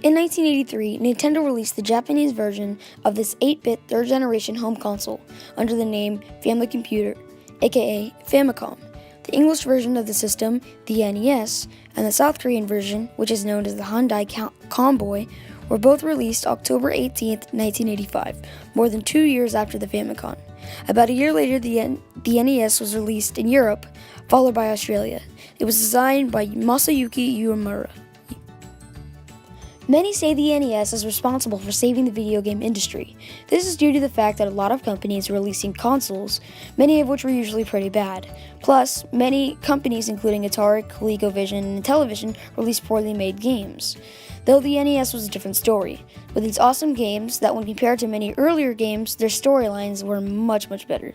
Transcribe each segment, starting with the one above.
In 1983, Nintendo released the Japanese version of this 8-bit third-generation home console under the name Family Computer, aka Famicom. The English version of the system, the NES, and the South Korean version, which is known as the Hyundai Comboy, were both released October 18, 1985, more than 2 years after the Famicom. About a year later, the NES was released in Europe, followed by Australia. It was designed by Masayuki Uemura. Many say the NES is responsible for saving the video game industry. This is due to the fact that a lot of companies were releasing consoles, many of which were usually pretty bad. Plus, many companies including Atari, ColecoVision, and Television released poorly made games. Though the NES was a different story, with its awesome games that when compared to many earlier games, their storylines were much better.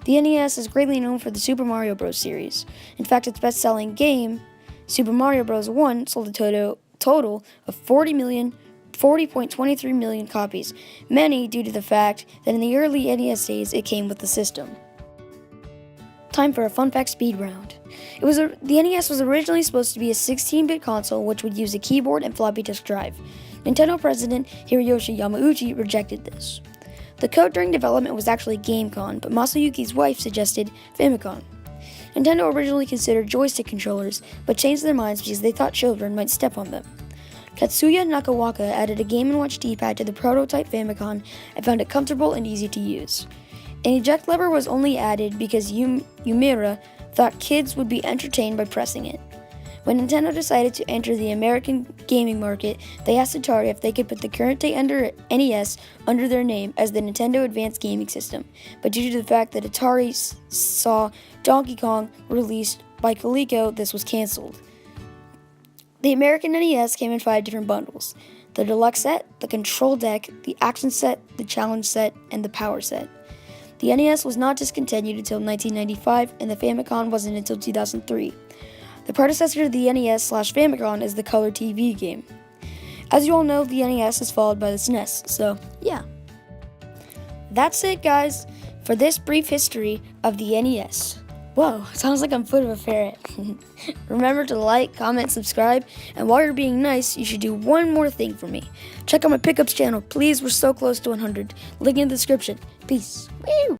The NES is greatly known for the Super Mario Bros. Series. In fact, its best-selling game, Super Mario Bros. 1, sold a total of 40.23 million copies, many due to the fact that in the early NES days it came with the system. Time for a fun fact speed round. The NES was originally supposed to be a 16-bit console which would use a keyboard and floppy disk drive. Nintendo president Hiroyoshi Yamauchi rejected this. The code during development was actually GameCon, but Masayuki's wife suggested Famicom. Nintendo originally considered joystick controllers, but changed their minds because they thought children might step on them. Katsuya Nakawaka added a Game & Watch D-pad to the prototype Famicom and found it comfortable and easy to use. An eject lever was only added because Uemura thought kids would be entertained by pressing it. When Nintendo decided to enter the American gaming market, they asked Atari if they could put the current day NES under their name as the Nintendo Advanced Gaming System, but due to the fact that Atari saw Donkey Kong released by Coleco, this was cancelled. The American NES came in 5 different bundles: the Deluxe set, the Control Deck, the Action set, the Challenge set, and the Power set. The NES was not discontinued until 1995, and the Famicom wasn't until 2003. The predecessor to the NES/Famicom is the Color TV game. As you all know, the NES is followed by the SNES, so yeah. That's it, guys, for this brief history of the NES. Whoa, sounds like I'm foot of a ferret. Remember to like, comment, subscribe, and while you're being nice, you should do one more thing for me. Check out my pickups channel, please, we're so close to 100. Link in the description. Peace. Woo!